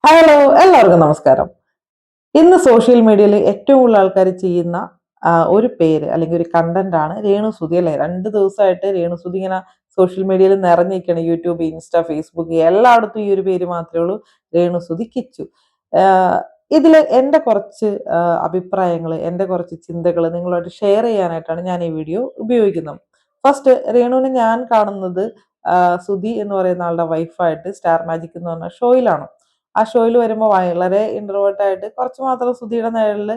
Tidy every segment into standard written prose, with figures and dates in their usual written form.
Hello, എല്ലാവർക്കും നമസ്കാരം. ഇന്ന് സോഷ്യൽ മീഡിയയിൽ ഏറ്റവും കൂടുതൽ ആൾക്കാർ ചെയ്യുന്ന ഒരു പേര് അല്ലെങ്കിൽ ഒരു കണ്ടന്റ് ആണ് രേണുസുതി അല്ലേ? 2 ദിവസമായിട്ട് രേണുസുതി ഇങ്ങനെ സോഷ്യൽ മീഡിയയിൽ നിറഞ്ഞിരിക്കുകയാണ്. യൂട്യൂബ്, ഇൻസ്റ്റ, ഫേസ്ബുക്ക് എല്ലായിടത്തും ഈ ഒരു പേര് മാത്രമേ ഉള്ളൂ, രേണുസുതി കിച്ചു. ആഹ് ഇതില് എൻ്റെ കുറച്ച് അഭിപ്രായങ്ങൾ, എൻ്റെ കുറച്ച് ചിന്തകൾ നിങ്ങളോട് ഷെയർ ചെയ്യാനായിട്ടാണ് ഞാൻ ഈ വീഡിയോ ഉപയോഗിക്കുന്നത്. ഫസ്റ്റ്, രേണുവിനെ ഞാൻ കാണുന്നത് സുധി എന്ന് പറയുന്ന ആളുടെ വൈഫായിട്ട് സ്റ്റാർ മാജിക് എന്ന് പറഞ്ഞ ഷോയിലാണ്. ആ ഷോയിൽ വരുമ്പോൾ വളരെ ഇൻട്രോവേർട്ട് ആയിട്ട് കുറച്ച് മാത്രം സുധിയുടെ നിഴലിൽ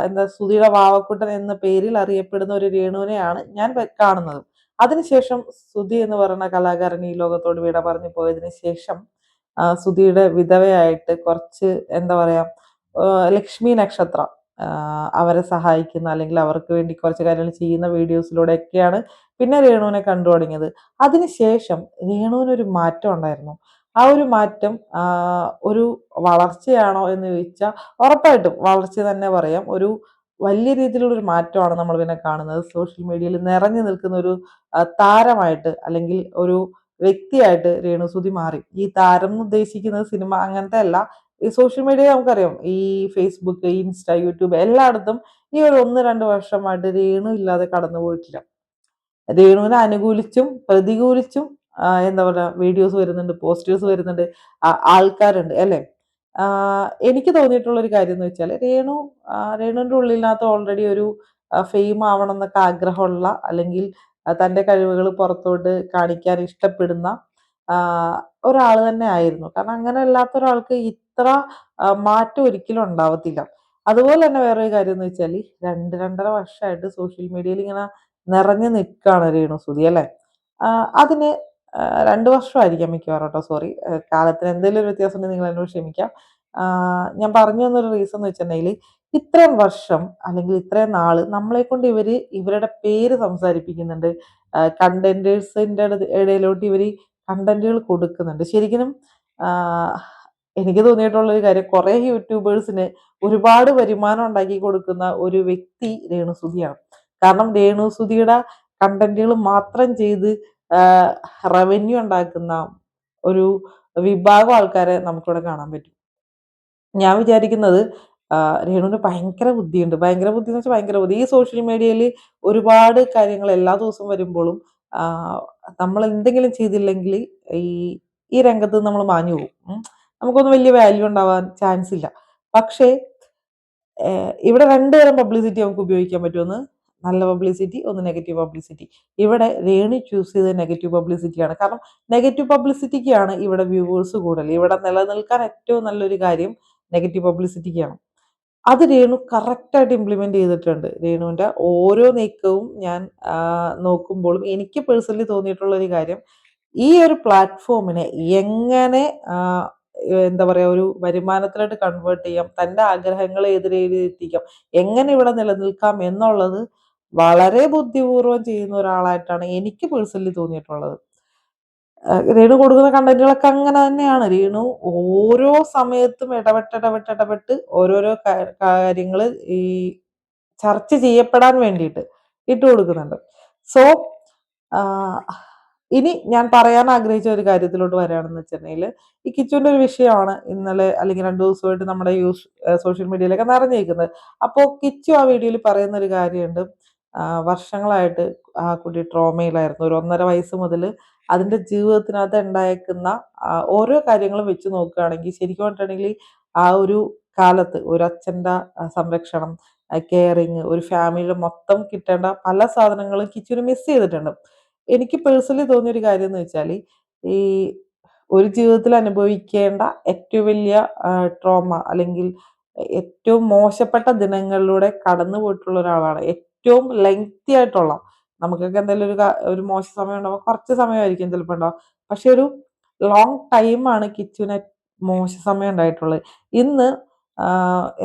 എന്താ സുധിയുടെ വാവക്കുട്ടൻ എന്ന പേരിൽ അറിയപ്പെടുന്ന ഒരു രേണുവിനെയാണ് ഞാൻ കാണുന്നത്. അതിനുശേഷം സുധി എന്ന് പറയുന്ന കലാകാരൻ ഈ ലോകത്തോട് വിട പറഞ്ഞു പോയതിന് ശേഷം സുധിയുടെ വിധവയായിട്ട് കുറച്ച് എന്താ പറയാ ലക്ഷ്മി നക്ഷത്ര അവരെ സഹായിക്കുന്ന അല്ലെങ്കിൽ അവർക്ക് വേണ്ടി കുറച്ച് കാര്യങ്ങൾ ചെയ്യുന്ന വീഡിയോസിലൂടെയൊക്കെയാണ് പിന്നെ രേണുവിനെ കണ്ടു തുടങ്ങിയത്. അതിനുശേഷം രേണുവിനൊരു മാറ്റം ഉണ്ടായിരുന്നു. ആ ഒരു മാറ്റം ഒരു വളർച്ചയാണോ എന്ന് ചോദിച്ചാൽ ഉറപ്പായിട്ടും വളർച്ച തന്നെ പറയാം. ഒരു വലിയ രീതിയിലുള്ളൊരു മാറ്റമാണ് നമ്മൾ പിന്നെ കാണുന്നത്. സോഷ്യൽ മീഡിയയിൽ നിറഞ്ഞു നിൽക്കുന്ന ഒരു താരമായിട്ട് അല്ലെങ്കിൽ ഒരു വ്യക്തിയായിട്ട് രേണുസുതി മാറി. ഈ താരം എന്ന് ഉദ്ദേശിക്കുന്നത് സിനിമ അങ്ങനത്തെ അല്ല. ഈ സോഷ്യൽ മീഡിയ നമുക്കറിയാം. ഈ ഫേസ്ബുക്ക്, ഇൻസ്റ്റ, യൂട്യൂബ് എല്ലായിടത്തും ഈ ഒരു 1, 2 വർഷമായിട്ട് രേണു ഇല്ലാതെ കടന്നു പോയിട്ടില്ല. രേണുവിനെ അനുകൂലിച്ചും പ്രതികൂലിച്ചും എന്താ പറയാ വീഡിയോസ് വരുന്നുണ്ട്, പോസ്റ്റേഴ്സ് വരുന്നുണ്ട്, ആൾക്കാരുണ്ട് അല്ലേ? എനിക്ക് തോന്നിയിട്ടുള്ള ഒരു കാര്യം എന്ന് വെച്ചാൽ രേണുവിന്റെ ഉള്ളിനകത്ത് ഓൾറെഡി ഒരു ഫെയിം ആവണം എന്നൊക്കെ ആഗ്രഹമുള്ള അല്ലെങ്കിൽ തന്റെ കഴിവുകൾ പുറത്തോട്ട് കാണിക്കാൻ ഇഷ്ടപ്പെടുന്ന ഒരാൾ തന്നെ ആയിരുന്നു. കാരണം അങ്ങനെ അല്ലാത്ത ഒരാൾക്ക് ഇത്ര മാറ്റം ഒരിക്കലും ഉണ്ടാവത്തില്ല. അതുപോലെ തന്നെ വേറൊരു കാര്യം എന്ന് വെച്ചാൽ 2, 2.5 വർഷമായിട്ട് സോഷ്യൽ മീഡിയയിൽ ഇങ്ങനെ നിറഞ്ഞു നിൽക്കാണ് രേണുസുതി അല്ലേ? അതിന് 2 വർഷമായിരിക്കാം മിക്കവാറും ട്ടോ. സോറി. കാലത്തിന് എന്തെങ്കിലും ഒരു വ്യത്യാസം ഉണ്ടെങ്കിൽ നിങ്ങൾ എന്നോട് ക്ഷമിക്കാം. ഞാൻ പറഞ്ഞു വന്നൊരു റീസൺ എന്ന് വെച്ചിട്ടുണ്ടെങ്കില്, ഇത്രയും വർഷം അല്ലെങ്കിൽ ഇത്രയും നാള് നമ്മളെക്കൊണ്ട് ഇവരുടെ പേര് സംസാരിപ്പിക്കുന്നുണ്ട്. കണ്ടന്റേഴ്സിന്റെ ഇടയിലോട്ട് ഇവര് കണ്ടന്റുകൾ കൊടുക്കുന്നുണ്ട്. ശരിക്കും ആഹ് എനിക്ക് തോന്നിയിട്ടുള്ള ഒരു കാര്യം, കുറെ യൂട്യൂബേഴ്സിന് ഒരുപാട് വരുമാനം ഉണ്ടാക്കി കൊടുക്കുന്ന ഒരു വ്യക്തി രേണുസുതിയാണ്. കാരണം രേണുസുതിയുടെ കണ്ടന്റുകൾ മാത്രം ചെയ്ത് റവന്യൂ ഉണ്ടാക്കുന്ന ഒരു വിഭാഗം ആൾക്കാരെ നമുക്കിവിടെ കാണാൻ പറ്റും. ഞാൻ വിചാരിക്കുന്നത് രേണുവിന് ഭയങ്കര ബുദ്ധിയുണ്ട്. ഭയങ്കര ബുദ്ധിന്ന് വെച്ചാൽ ഭയങ്കര ബുദ്ധി. ഈ സോഷ്യൽ മീഡിയയിൽ ഒരുപാട് കാര്യങ്ങൾ എല്ലാ ദിവസവും വരുമ്പോഴും ആഹ് നമ്മൾ എന്തെങ്കിലും ചെയ്തില്ലെങ്കില് ഈ ഈ രംഗത്ത് നിന്ന് നമ്മൾ മാഞ്ഞു പോകും. നമുക്കൊന്നും വലിയ വാല്യൂ ഉണ്ടാവാൻ ചാൻസ് ഇല്ല. പക്ഷേ ഇവിടെ 2 തരം പബ്ലിസിറ്റി നമുക്ക് ഉപയോഗിക്കാൻ പറ്റും. ഒന്ന് നല്ല പബ്ലിസിറ്റി, ഒന്ന് നെഗറ്റീവ് പബ്ലിസിറ്റി. ഇവിടെ രേണു ചൂസ് ചെയ്തത് നെഗറ്റീവ് പബ്ലിസിറ്റിയാണ്. കാരണം നെഗറ്റീവ് പബ്ലിസിറ്റിക്കാണ് ഇവിടെ വ്യൂവേഴ്സ് കൂടുതൽ. ഇവിടെ നിലനിൽക്കാൻ ഏറ്റവും നല്ലൊരു കാര്യം നെഗറ്റീവ് പബ്ലിസിറ്റിക്കാണ്. അത് രേണു കറക്റ്റായിട്ട് ഇംപ്ലിമെന്റ് ചെയ്തിട്ടുണ്ട്. രേണുവിന്റെ ഓരോ നീക്കവും ഞാൻ നോക്കുമ്പോഴും എനിക്ക് പേഴ്സണലി തോന്നിയിട്ടുള്ള ഒരു കാര്യം, ഈ ഒരു പ്ലാറ്റ്ഫോമിനെ എങ്ങനെ എന്താ പറയാ ഒരു വരുമാനത്തിലോട്ട് കൺവേർട്ട് ചെയ്യാം, തന്റെ ആഗ്രഹങ്ങളെ ഏത് രീതിയിൽ എത്തിക്കാം, എങ്ങനെ ഇവിടെ നിലനിൽക്കാം എന്നുള്ളത് വളരെ ബുദ്ധിപൂർവ്വം ചെയ്യുന്ന ഒരാളായിട്ടാണ് എനിക്ക് പേഴ്സണലി തോന്നിയിട്ടുള്ളത്. രേണു കൊടുക്കുന്ന കണ്ടന്റുകളൊക്കെ അങ്ങനെ തന്നെയാണ്. രേണു ഓരോ സമയത്തും ഇടപെട്ട് ഓരോരോ കാര്യങ്ങള് ഈ ചർച്ച ചെയ്യപ്പെടാൻ വേണ്ടിയിട്ട് ഇട്ട് കൊടുക്കുന്നുണ്ട്. സോ ആഹ് ഇനി ഞാൻ പറയാൻ ആഗ്രഹിച്ച ഒരു കാര്യത്തിലോട്ട് വരാണെന്ന് വെച്ചിട്ടുണ്ടെങ്കില്, ഈ കിച്ചുവിന്റെ ഒരു വിഷയമാണ് ഇന്നലെ അല്ലെങ്കിൽ 2 ദിവസമായിട്ട് നമ്മുടെ സോഷ്യൽ മീഡിയയിലൊക്കെ നിറഞ്ഞിരിക്കുന്നത്. അപ്പോ കിച്ചു ആ വീഡിയോയിൽ പറയുന്ന ഒരു കാര്യമുണ്ട്. വർഷങ്ങളായിട്ട് ആ കുട്ടി ട്രോമയിലായിരുന്നു. ഒരു 1.5 വയസ്സ് മുതല് അതിന്റെ ജീവിതത്തിനകത്ത് ഉണ്ടായേക്കുന്ന ഓരോ കാര്യങ്ങളും വെച്ച് നോക്കുകയാണെങ്കിൽ ശരിക്കും പറഞ്ഞിട്ടുണ്ടെങ്കിൽ ആ ഒരു കാലത്ത് ഒരു അച്ഛന്റെ സംരക്ഷണം, കെയറിങ്, ഒരു ഫാമിലിയിൽ മൊത്തം കിട്ടേണ്ട പല സാധനങ്ങളും കിച്ചുവിന് മിസ് ചെയ്തിട്ടുണ്ട്. എനിക്ക് പേഴ്സണലി തോന്നിയൊരു കാര്യം എന്ന് വെച്ചാല്, ഈ ഒരു ജീവിതത്തിൽ അനുഭവിക്കേണ്ട ഏറ്റവും വലിയ ട്രോമ അല്ലെങ്കിൽ ഏറ്റവും മോശപ്പെട്ട ദിനങ്ങളിലൂടെ കടന്നു പോയിട്ടുള്ള ഒരാളാണ്. ഏറ്റവും ലെങ്തി ആയിട്ടുള്ള, നമുക്കൊക്കെ എന്തെങ്കിലും ഒരു മോശ സമയം ഉണ്ടാവുമ്പോൾ കുറച്ച് സമയമായിരിക്കും ചിലപ്പോൾ ഉണ്ടാവുക. പക്ഷെ ഒരു ലോങ് ടൈമാണ് കിച്ചുവിന് മോശ സമയം ഉണ്ടായിട്ടുള്ളത്. ഇന്ന്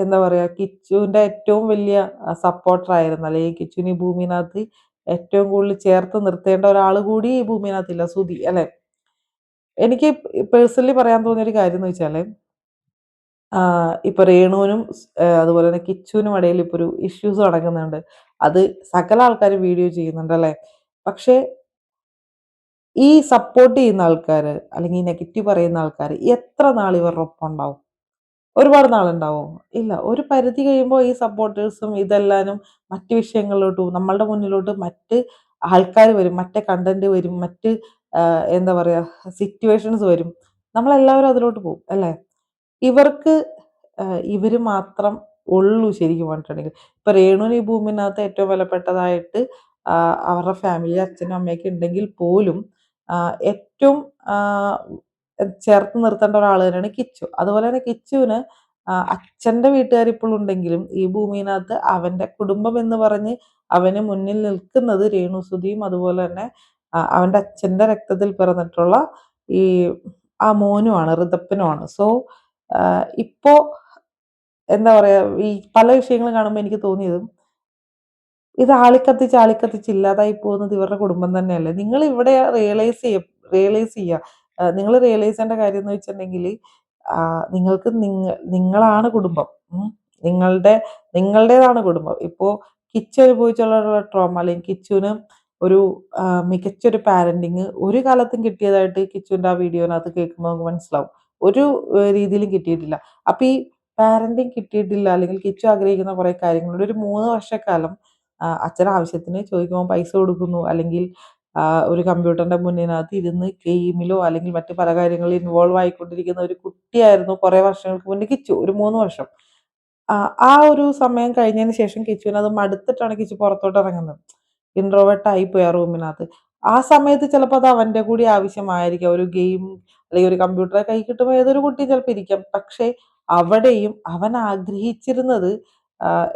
എന്താ പറയാ കിച്ചുവിന്റെ ഏറ്റവും വലിയ സപ്പോർട്ടർ ആയിരുന്ന, അല്ലെങ്കിൽ കിച്ചുവിന് ഈ ഭൂമിനകത്ത് ഏറ്റവും കൂടുതൽ ചേർത്ത് നിർത്തേണ്ട ഒരാൾ കൂടി ഈ ഭൂമിനകത്തില്ല, സുധി അല്ലെ? എനിക്ക് പേഴ്സണലി പറയാൻ തോന്നിയ ഒരു കാര്യം എന്ന് വെച്ചാല്, ഇപ്പൊ രേണുവിനും അതുപോലെ തന്നെ കിച്ചുവിനും ഇടയിൽ ഇപ്പൊ ഒരു ഇഷ്യൂസ് നടക്കുന്നുണ്ട്. അത് സകല ആൾക്കാരും വീഡിയോ ചെയ്യുന്നുണ്ട് അല്ലെ? പക്ഷെ ഈ സപ്പോർട്ട് ചെയ്യുന്ന ആൾക്കാര് അല്ലെങ്കിൽ നെഗറ്റീവ് പറയുന്ന ആൾക്കാര് എത്ര നാൾ ഇവരുടെ ഒപ്പം ഉണ്ടാവും? ഒരുപാട് നാളുണ്ടാവോ? ഇല്ല. ഒരു പരിധി കഴിയുമ്പോൾ ഈ സപ്പോർട്ടേഴ്സും ഇതെല്ലാനും മറ്റ് വിഷയങ്ങളിലോട്ട് പോകും. നമ്മളുടെ മുന്നിലോട്ട് മറ്റ് ആൾക്കാര് വരും, മറ്റ് കണ്ടന്റ് വരും, മറ്റ് എന്താ പറയാ സിറ്റുവേഷൻസ് വരും. നമ്മളെല്ലാവരും അതിലോട്ട് പോകും അല്ലേ? ഇവർക്ക് ഇവര് മാത്രം ഉള്ളൂ ശരിക്കും പറഞ്ഞിട്ടുണ്ടെങ്കിൽ. ഇപ്പൊ രേണുവിന് ഈ ഭൂമിനകത്ത് ഏറ്റവും വിലപ്പെട്ടതായിട്ട് അവരുടെ ഫാമിലി അച്ഛനും അമ്മയൊക്കെ ഉണ്ടെങ്കിൽ പോലും ഏറ്റവും ആഹ് ചേർത്ത് നിർത്തേണ്ട ഒരാൾ തന്നെയാണ് കിച്ചു. അതുപോലെ തന്നെ കിച്ചുവിന് അച്ഛന്റെ വീട്ടുകാർ ഇപ്പോഴും ഉണ്ടെങ്കിലും ഈ ഭൂമിയിനകത്ത് അവന്റെ കുടുംബം എന്ന് പറഞ്ഞ് അവന് മുന്നിൽ നിൽക്കുന്നത് രേണുസുധിയും അതുപോലെ തന്നെ അവന്റെ അച്ഛന്റെ രക്തത്തിൽ പിറന്നിട്ടുള്ള ഈ ആ മോനുമാണ്, ഋതപ്പനുമാണ്. സോ ഇപ്പോ എന്താ പറയാ, ഈ പല വിഷയങ്ങളും കാണുമ്പോൾ എനിക്ക് തോന്നിയത് ഇത് ആളിക്കത്തിച്ച് ആളിക്കത്തിച്ച് ഇല്ലാതായി പോകുന്നത് ഇവരുടെ കുടുംബം തന്നെയല്ലേ. നിങ്ങൾ ഇവിടെ റിയലൈസ് ചെയ്യുക. നിങ്ങൾ റിയലൈസ് ചെയ്യേണ്ട കാര്യം എന്ന് വെച്ചിട്ടുണ്ടെങ്കിൽ നിങ്ങൾക്ക് നിങ്ങളാണ് കുടുംബം. നിങ്ങളുടെ നിങ്ങളുടേതാണ് കുടുംബം. ഇപ്പോ കിച്ചു അനുഭവിച്ചുള്ള ട്രോമ അല്ലെങ്കിൽ കിച്ചുവിന് ഒരു മികച്ചൊരു പാരന്റിങ് ഒരു കാലത്തും കിട്ടിയതായിട്ട് കിച്ചുവിന്റെ ആ വീഡിയോനകത്ത് കേൾക്കുമ്പോൾ നമുക്ക് മനസ്സിലാവും. ഒരു രീതിയിലും കിട്ടിയിട്ടില്ല. അപ്പൊ ഈ പാരന്റിങ് കിട്ടിയിട്ടില്ല അല്ലെങ്കിൽ കിച്ചു ആഗ്രഹിക്കുന്ന കുറെ കാര്യങ്ങളുണ്ട്. ഒരു 3 വർഷക്കാലം അച്ഛൻ ആവശ്യത്തിന് ചോദിക്കുമ്പോൾ പൈസ കൊടുക്കുന്നു. അല്ലെങ്കിൽ ഒരു കമ്പ്യൂട്ടറിന്റെ മുന്നിനകത്ത് ഇരുന്ന് ഗെയിമിലോ അല്ലെങ്കിൽ മറ്റു പല കാര്യങ്ങളിൽ ഇൻവോൾവ് ആയിക്കൊണ്ടിരിക്കുന്ന ഒരു കുട്ടിയായിരുന്നു കുറെ വർഷങ്ങൾക്ക് മുന്നേ കിച്ചു. ഒരു 3 വർഷം. ആ ഒരു സമയം കഴിഞ്ഞതിന് ശേഷം കിച്ചുവിന് അത് മടുത്തിട്ടാണ് കിച്ചു പുറത്തോട്ട് ഇറങ്ങുന്നത്. ഇൻട്രോവേർട്ട് ആയിപ്പോയി ആ റൂമിനകത്ത്. ആ സമയത്ത് ചിലപ്പോൾ അത് അവന്റെ കൂടി ആവശ്യമായിരിക്കാം. ഒരു ഗെയിം അല്ലെങ്കിൽ ഒരു കമ്പ്യൂട്ടർ കൈ കിട്ടുമ്പോൾ ഏതൊരു കുട്ടിയും ചിലപ്പോൾ ഇരിക്കാം. പക്ഷേ അവിടെയും അവൻ ആഗ്രഹിച്ചിരുന്നത്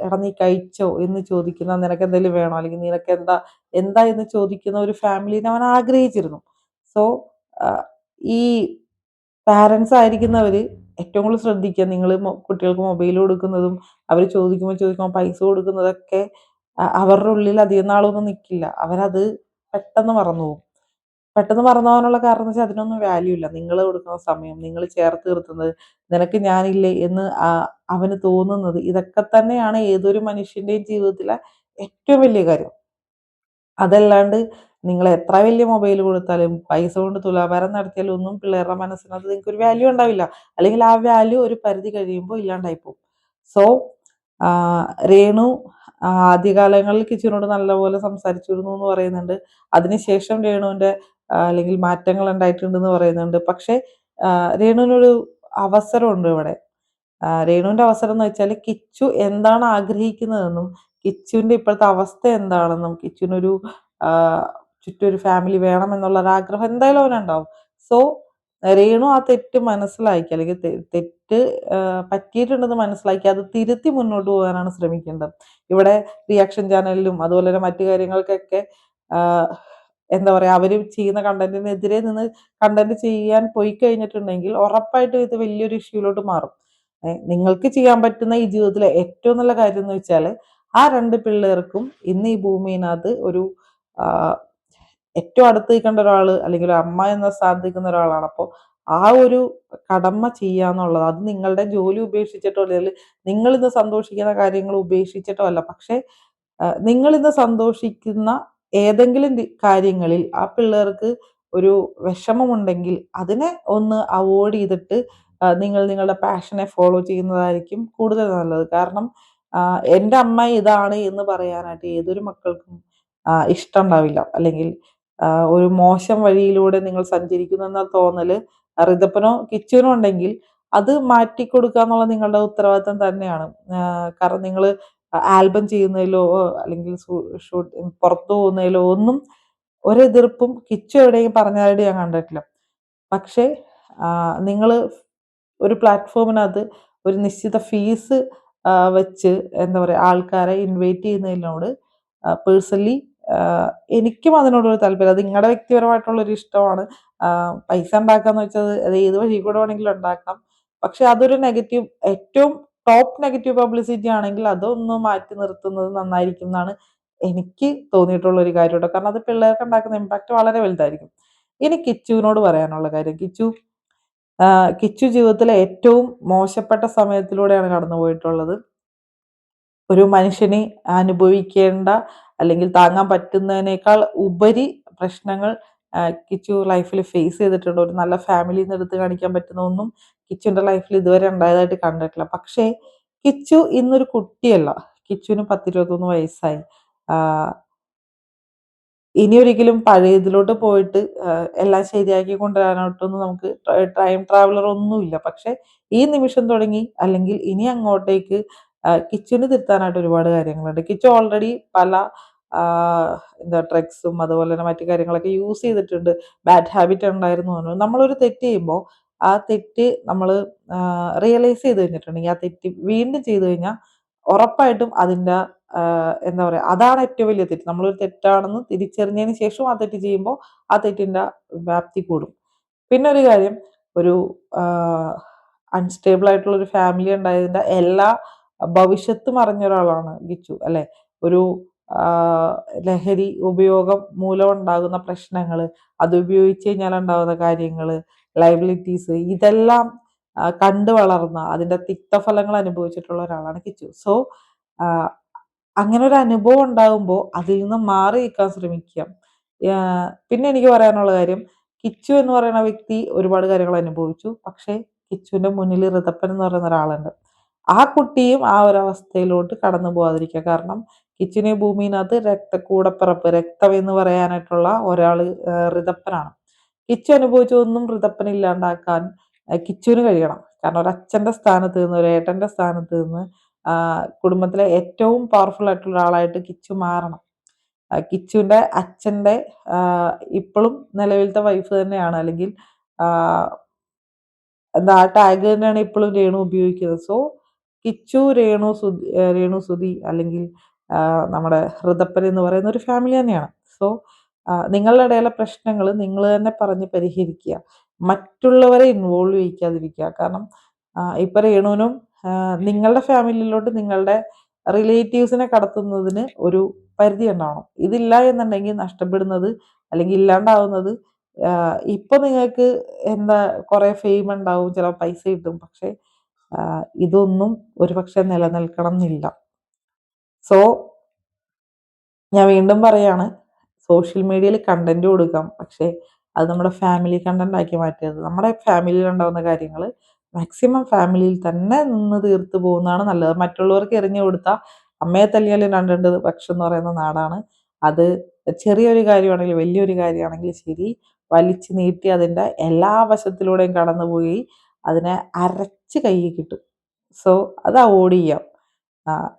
എടാ നീ കഴിച്ചോ എന്ന് ചോദിക്കുന്ന, നിനക്ക് എന്തെങ്കിലും വേണോ അല്ലെങ്കിൽ നിനക്ക് എന്താ എന്താ എന്ന് ചോദിക്കുന്ന ഒരു ഫാമിലിനെ അവൻ ആഗ്രഹിച്ചിരുന്നു. സോ ഈ പാരന്റ്സ് ആയിരിക്കുന്നവര് ഏറ്റവും കൂടുതൽ ശ്രദ്ധിക്കുക. നിങ്ങൾ കുട്ടികൾക്ക് മൊബൈൽ കൊടുക്കുന്നതും അവർ ചോദിക്കുമ്പോൾ പൈസ കൊടുക്കുന്നതൊക്കെ അവരുടെ ഉള്ളിൽ അധികം നാളൊന്നും നിൽക്കില്ല. അവരത് പെട്ടെന്ന് മറന്നു പോകും. പെട്ടെന്ന് മറന്നു പോകാനുള്ള കാരണം എന്ന് വെച്ചാൽ അതിനൊന്നും വാല്യൂ ഇല്ല. നിങ്ങൾ കൊടുക്കുന്ന സമയം, നിങ്ങൾ ചേർത്ത് നിർത്തുന്നത്, നിനക്ക് ഞാനില്ലേ എന്ന് അവന് തോന്നുന്നത്, ഇതൊക്കെ തന്നെയാണ് ഏതൊരു മനുഷ്യന്റെയും ജീവിതത്തിലെ ഏറ്റവും വലിയ കാര്യം. അതല്ലാണ്ട് നിങ്ങൾ എത്ര വലിയ മൊബൈൽ കൊടുത്താലും പൈസ കൊണ്ട് തുലാഭാരം നടത്തിയാലും ഒന്നും പിള്ളേരുടെ മനസ്സിനകത്ത് നിങ്ങൾക്ക് ഒരു വാല്യൂ ഉണ്ടാവില്ല. അല്ലെങ്കിൽ ആ വാല്യൂ ഒരു പരിധി കഴിയുമ്പോൾ ഇല്ലാണ്ടായി പോകും. സോ രേണു ആദ്യകാലങ്ങളിൽ കിച്ചുവിനോട് നല്ലപോലെ സംസാരിച്ചിരുന്നു എന്ന് പറയുന്നുണ്ട്. അതിനുശേഷം രേണുവിന്റെ അല്ലെങ്കിൽ മാറ്റങ്ങൾ ഉണ്ടായിട്ടുണ്ടെന്ന് പറയുന്നുണ്ട്. പക്ഷേ രേണുവിനൊരു അവസരമുണ്ട് ഇവിടെ. രേണുവിന്റെ അവസരം എന്ന് വെച്ചാൽ കിച്ചു എന്താണ് ആഗ്രഹിക്കുന്നതെന്നും കിച്ചുവിന്റെ ഇപ്പോഴത്തെ അവസ്ഥ എന്താണെന്നും കിച്ചുവിനൊരു ചുറ്റും ഒരു ഫാമിലി വേണമെന്നുള്ള ഒരു ആഗ്രഹം എന്തായാലും അവനുണ്ടാവും. സോ രേണു ആ തെറ്റ് മനസ്സിലാക്കി അല്ലെങ്കിൽ തെറ്റ് പറ്റിയിട്ടുണ്ടെന്ന് മനസ്സിലാക്കി അത് തിരുത്തി മുന്നോട്ട് പോകാനാണ് ശ്രമിക്കേണ്ടത്. ഇവിടെ റിയാക്ഷൻ ചാനലിലും അതുപോലെ തന്നെ മറ്റു കാര്യങ്ങൾക്കൊക്കെ എന്താ പറയാ, അവര് ചെയ്യുന്ന കണ്ടന്റിനെതിരെ നിന്ന് കണ്ടന്റ് ചെയ്യാൻ പോയി കഴിഞ്ഞിട്ടുണ്ടെങ്കിൽ ഉറപ്പായിട്ടും ഇത് വലിയൊരു ഇഷ്യൂലോട്ട് മാറും. നിങ്ങൾക്ക് ചെയ്യാൻ പറ്റുന്ന ഈ ജീവിതത്തിലെ ഏറ്റവും നല്ല കാര്യം എന്ന് വെച്ചാല് ആ 2 പിള്ളേർക്കും ഇന്ന് ഈ ഭൂമിയിനകത്ത് ഒരു ഏറ്റവും അടുത്ത് നിൽക്കേണ്ട ഒരാള് അല്ലെങ്കിൽ ഒരു അമ്മ എന്ന സ്ഥാനത്ത് നിൽക്കുന്ന ഒരാളാണ്. അപ്പോൾ ആ ഒരു കടമ ചെയ്യാന്നുള്ളത് അത് നിങ്ങളുടെ ജോലി ഉപേക്ഷിച്ചിട്ടോ അല്ലെങ്കിൽ നിങ്ങൾ ഇന്ന് സന്തോഷിക്കുന്ന കാര്യങ്ങൾ ഉപേക്ഷിച്ചിട്ടോ അല്ല. പക്ഷേ നിങ്ങളിന്ന് സന്തോഷിക്കുന്ന ഏതെങ്കിലും കാര്യങ്ങളിൽ ആ പിള്ളേർക്ക് ഒരു വിഷമമുണ്ടെങ്കിൽ അതിനെ ഒന്ന് അവോയ്ഡ് ചെയ്തിട്ട് നിങ്ങൾ നിങ്ങളുടെ പാഷനെ ഫോളോ ചെയ്യുന്നതായിരിക്കും കൂടുതൽ നല്ലത്. കാരണം എൻ്റെ അമ്മ ഇതാണ് എന്ന് പറയാനായിട്ട് ഏതൊരു മക്കൾക്കും ഇഷ്ടം ഉണ്ടാവില്ല. അല്ലെങ്കിൽ ഒരു മോശം വഴിയിലൂടെ നിങ്ങൾ സഞ്ചരിക്കുന്നു എന്ന തോന്നല് റിതപ്പനോ കിച്ചുവിനോ ഉണ്ടെങ്കിൽ അത് മാറ്റിക്കൊടുക്കുക എന്നുള്ളത് നിങ്ങളുടെ ഉത്തരവാദിത്തം തന്നെയാണ്. കാരണം നിങ്ങൾ ആൽബം ചെയ്യുന്നതിലോ അല്ലെങ്കിൽ പുറത്തു പോകുന്നതിലോ ഒന്നും ഒരെതിർപ്പും കിച്ചു എവിടെയും പറഞ്ഞതായിട്ട് ഞാൻ കണ്ടിട്ടില്ല. പക്ഷേ നിങ്ങൾ ഒരു പ്ലാറ്റ്ഫോമിനകത്ത് ഒരു നിശ്ചിത ഫീസ് വെച്ച് എന്താ പറയുക ആൾക്കാരെ ഇൻവൈറ്റ് ചെയ്യുന്നതിനോട് പേഴ്സണലി എനിക്കും അതിനോടൊരു താല്പര്യം. അത് നിങ്ങളുടെ വ്യക്തിപരമായിട്ടുള്ള ഒരു ഇഷ്ടമാണ്. പൈസ ഉണ്ടാക്കാന്ന് വെച്ചാൽ അത് ഏത് വഴി കൂടെ വേണമെങ്കിലും ഉണ്ടാക്കാം. പക്ഷെ അതൊരു നെഗറ്റീവ്, ഏറ്റവും ടോപ്പ് നെഗറ്റീവ് പബ്ലിസിറ്റി ആണെങ്കിൽ അതൊന്ന് മാറ്റി നിർത്തുന്നത് നന്നായിരിക്കും എന്നാണ് എനിക്ക് തോന്നിയിട്ടുള്ള ഒരു കാര്യം കേട്ടോ. കാരണം അത് പിള്ളേർക്ക് ഉണ്ടാക്കുന്ന ഇമ്പാക്ട് വളരെ വലുതായിരിക്കും. ഇനി കിച്ചുവിനോട് പറയാനുള്ള കാര്യം, കിച്ചു ജീവിതത്തിലെ ഏറ്റവും മോശപ്പെട്ട സമയത്തിലൂടെയാണ് കടന്നു പോയിട്ടുള്ളത്. ഒരു അനുഭവിക്കേണ്ട അല്ലെങ്കിൽ താങ്ങാൻ പറ്റുന്നതിനേക്കാൾ ഉപരി പ്രശ്നങ്ങൾ കിച്ചു ലൈഫിൽ ഫേസ് ചെയ്തിട്ടുണ്ട്. ഒരു നല്ല ഫാമിലിയിൽ നിന്ന് എടുത്ത് കാണിക്കാൻ പറ്റുന്ന ഒന്നും കിച്ചുവിന്റെ ലൈഫിൽ ഇതുവരെ ഉണ്ടായതായിട്ട് കണ്ടിട്ടില്ല. പക്ഷേ കിച്ചു ഇന്നൊരു കുട്ടിയല്ല. കിച്ചുവിന് 10, 21 വയസ്സായി. ആഹ് ഇനിയൊരിക്കലും പഴയതിലോട്ട് പോയിട്ട് എല്ലാം ശരിയാക്കി കൊണ്ടുവരാനായിട്ടൊന്നും നമുക്ക് ടൈം ട്രാവലർ ഒന്നുമില്ല. പക്ഷേ ഈ നിമിഷം തുടങ്ങി അല്ലെങ്കിൽ ഇനി അങ്ങോട്ടേക്ക് കിച്ചുവിന് തിരുത്താനായിട്ട് ഒരുപാട് കാര്യങ്ങളുണ്ട്. കിച്ചു ഓൾറെഡി പല എന്താ ഡ്രഗ്സും അതുപോലെ തന്നെ മറ്റു കാര്യങ്ങളൊക്കെ യൂസ് ചെയ്തിട്ടുണ്ട്. ബാഡ് ഹാബിറ്റ് ഉണ്ടായിരുന്നു പറഞ്ഞു. നമ്മളൊരു തെറ്റ് ചെയ്യുമ്പോൾ ആ തെറ്റ് നമ്മൾ റിയലൈസ് ചെയ്ത് കഴിഞ്ഞിട്ടുണ്ടെങ്കിൽ ആ തെറ്റ് വീണ്ടും ചെയ്തു കഴിഞ്ഞാൽ ഉറപ്പായിട്ടും അതിൻ്റെ എന്താ പറയാ, അതാണ് ഏറ്റവും വലിയ തെറ്റ്. നമ്മളൊരു തെറ്റാണെന്ന് തിരിച്ചറിഞ്ഞതിന് ശേഷം ആ തെറ്റ് ചെയ്യുമ്പോൾ ആ തെറ്റിന്റെ വ്യാപ്തി കൂടും. പിന്നെ ഒരു കാര്യം, ഒരു അൺസ്റ്റേബിൾ ആയിട്ടുള്ള ഒരു ഫാമിലി ഉണ്ടായതിന്റെ എല്ലാ ഭവിഷ്യത്തും അറിഞ്ഞ ഒരാളാണ് ഗിച്ചു, അല്ലെ? ഒരു ആഹ് ലഹരി ഉപയോഗം മൂലം ഉണ്ടാകുന്ന പ്രശ്നങ്ങള്, അത് ഉപയോഗിച്ച് കഴിഞ്ഞാൽ ഉണ്ടാകുന്ന കാര്യങ്ങള്, ലയബിലിറ്റീസ്, ഇതെല്ലാം കണ്ടു വളർന്ന അതിന്റെ തിക്തഫലങ്ങൾ അനുഭവിച്ചിട്ടുള്ള ഒരാളാണ് കിച്ചു. സോ അങ്ങനെ ഒരു അനുഭവം ഉണ്ടാകുമ്പോൾ അതിൽ നിന്ന് മാറി നിൽക്കാൻ ശ്രമിക്കുക. പിന്നെ എനിക്ക് പറയാനുള്ള കാര്യം, കിച്ചു എന്ന് പറയുന്ന വ്യക്തി ഒരുപാട് കാര്യങ്ങൾ അനുഭവിച്ചു. പക്ഷേ കിച്ചുവിന്റെ മുന്നിൽ ഋതപ്പൻ എന്ന് പറയുന്ന ഒരാളുണ്ട്. ആ കുട്ടിയും ആ ഒരു അവസ്ഥയിലോട്ട് കടന്നു പോകാതിരിക്കുക. കാരണം കിച്ചുവിനെ ഭൂമിയിനകത്ത് കൂടപ്പിറപ്പ്, രക്തം എന്ന് പറയാനായിട്ടുള്ള ഒരാള് ഋതപ്പനാണ്. കിച്ചു അനുഭവിച്ചതൊന്നും ഋതപ്പൻ ഇല്ലാണ്ടാക്കാൻ കിച്ചുവിന് കഴിയണം. കാരണം ഒരു അച്ഛന്റെ സ്ഥാനത്ത് നിന്ന്, ഒരു ഏട്ടന്റെ സ്ഥാനത്ത് നിന്ന് കുടുംബത്തിലെ ഏറ്റവും പവർഫുൾ ആയിട്ടുള്ള ഒരാളായിട്ട് കിച്ചു മാറണം. കിച്ചുവിന്റെ അച്ഛന്റെ ഇപ്പോഴും നിലവിലത്തെ വൈഫ് തന്നെയാണ്, അല്ലെങ്കിൽ എന്താ ആ ടാഗ് തന്നെയാണ് ഇപ്പോഴും രേണു ഉപയോഗിക്കുന്നത്. സോ കിച്ചു, രേണു സുതി അല്ലെങ്കിൽ നമ്മുടെ ഋതപ്പൻ എന്ന് പറയുന്ന ഒരു ഫാമിലി തന്നെയാണ്. സോ നിങ്ങളുടെ ഇടയിലെ പ്രശ്നങ്ങൾ നിങ്ങൾ തന്നെ പറഞ്ഞ് പരിഹരിക്കുക. മറ്റുള്ളവരെ ഇൻവോൾവ് ചെയ്യിക്കാതിരിക്കുക. കാരണം ഇപ്പൊ രേണുവിനും നിങ്ങളുടെ ഫാമിലിയിലോട്ട് നിങ്ങളുടെ റിലേറ്റീവ്സിനെ കടത്തുന്നതിന് ഒരു പരിധി ഉണ്ടാവണം. ഇതില്ല എന്നുണ്ടെങ്കിൽ നഷ്ടപ്പെടുന്നത് അല്ലെങ്കിൽ ഇല്ലാണ്ടാവുന്നത്, ഇപ്പൊ നിങ്ങൾക്ക് എന്താ കുറെ ഫെയിം ഉണ്ടാവും, ചില പൈസ കിട്ടും. പക്ഷെ ഇതൊന്നും ഒരുപക്ഷെ നിലനിൽക്കണം എന്നില്ല. സോ ഞാൻ വീണ്ടും പറയാണ്, സോഷ്യൽ മീഡിയയിൽ കണ്ടന്റ് കൊടുക്കാം, പക്ഷേ അത് നമ്മുടെ ഫാമിലി കണ്ടന്റ് ആക്കി മാറ്റരുത്. നമ്മുടെ ഫാമിലിയിൽ ഉണ്ടാവുന്ന കാര്യങ്ങൾ മാക്സിമം ഫാമിലിയിൽ തന്നെ നിന്ന് തീർത്ത് പോകുന്നതാണ് നല്ലത്. മറ്റുള്ളവർക്ക് എറിഞ്ഞു കൊടുത്താൽ അമ്മയെ തല്ലിയാലും രണ്ടുണ്ട് പക്ഷം എന്ന് പറയുന്ന നാടാണ്. അത് ചെറിയൊരു കാര്യമാണെങ്കിലും വലിയൊരു കാര്യമാണെങ്കിലും ശരി, വലിച്ചു നീട്ടി അതിൻ്റെ എല്ലാ വശത്തിലൂടെയും കടന്നുപോയി അതിനെ അരച്ച് കയ്യിൽ കിട്ടും. സോ അത് അവോയ്ഡ് ചെയ്യാം.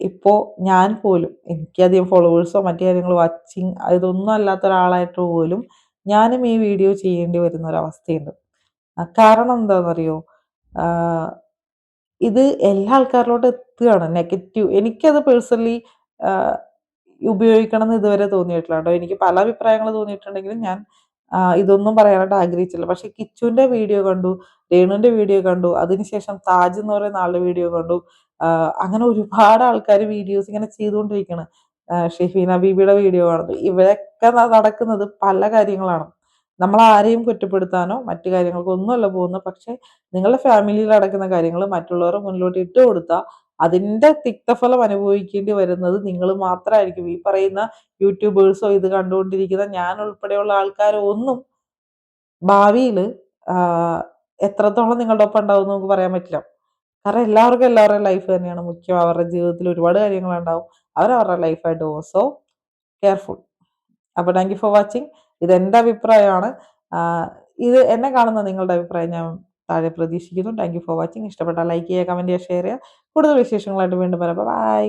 ഇപ്പോൾ ഞാൻ പോലും എനിക്കധികം ഫോളോവേഴ്സോ മറ്റു കാര്യങ്ങളോ വാച്ചിങ് ഇതൊന്നും അല്ലാത്ത ഒരാളായിട്ട് പോലും ഞാനും ഈ വീഡിയോ ചെയ്യേണ്ടി വരുന്ന ഒരവസ്ഥയുണ്ട്. കാരണം എന്താണെന്നറിയോ? ഇത് എല്ലാ ആൾക്കാരിലോട്ടും എത്തുകയാണ് നെഗറ്റീവ്. എനിക്കത് പേഴ്സണലി ഉപയോഗിക്കണം എന്ന് ഇതുവരെ തോന്നിയിട്ടില്ല കേട്ടോ. എനിക്ക് പല അഭിപ്രായങ്ങൾ തോന്നിയിട്ടുണ്ടെങ്കിലും ഞാൻ ഇതൊന്നും പറയാനായിട്ട് ആഗ്രഹിച്ചില്ല. പക്ഷെ കിച്ചുവിന്റെ വീഡിയോ കണ്ടു, രേണുവിന്റെ വീഡിയോ കണ്ടു, അതിനുശേഷം താജ് എന്ന് പറയുന്ന ആളുടെ വീഡിയോ കണ്ടു. അങ്ങനെ ഒരുപാട് ആൾക്കാർ വീഡിയോസ് ഇങ്ങനെ ചെയ്തുകൊണ്ടിരിക്കുകയാണ്. ഷെഫീന ബീബിയുടെ വീഡിയോ കാണുന്നു. ഇവരൊക്കെ നടക്കുന്നത് പല കാര്യങ്ങളാണ്. നമ്മൾ ആരെയും കുറ്റപ്പെടുത്താനോ മറ്റു കാര്യങ്ങൾക്കോ ഒന്നുമല്ല പോകുന്നത്. പക്ഷെ നിങ്ങളുടെ ഫാമിലിയിൽ നടക്കുന്ന കാര്യങ്ങൾ മറ്റുള്ളവരുടെ മുന്നിലോട്ട് ഇട്ട് കൊടുത്താൽ അതിന്റെ തിക്തഫലം അനുഭവിക്കേണ്ടി വരുന്നത് നിങ്ങൾ മാത്രമായിരിക്കും. ഈ പറയുന്ന യൂട്യൂബേഴ്സോ ഇത് കണ്ടുകൊണ്ടിരിക്കുന്ന ഞാൻ ഉൾപ്പെടെയുള്ള ആൾക്കാരോ ഒന്നും ഭാവിയിൽ എത്രത്തോളം നിങ്ങളുടെ ഒപ്പം ഉണ്ടാവും എന്ന് നമുക്ക് പറയാൻ പറ്റില്ല. കാരണം എല്ലാവർക്കും എല്ലാവരുടെ ലൈഫ് തന്നെയാണ് മുഖ്യം. അവരുടെ ജീവിതത്തിൽ ഒരുപാട് കാര്യങ്ങളുണ്ടാവും. അവരവരുടെ ലൈഫായിട്ട് പോകും. So careful. അപ്പോൾ താങ്ക് യു ഫോർ വാച്ചിങ്. ഇതെന്റെ അഭിപ്രായമാണ്. ഇത് എന്നെ കാണുന്ന നിങ്ങളുടെ അഭിപ്രായം ഞാൻ താഴെ പ്രതീക്ഷിക്കുന്നു. Thank you for watching. ഇഷ്ടപ്പെട്ടാൽ ലൈക്ക് ചെയ്യുക, കമന്റ് ചെയ്യുക, ഷെയർ ചെയ്യുക. കൂടുതൽ വിശേഷങ്ങളായിട്ട് വീണ്ടും വരാം. ബൈ.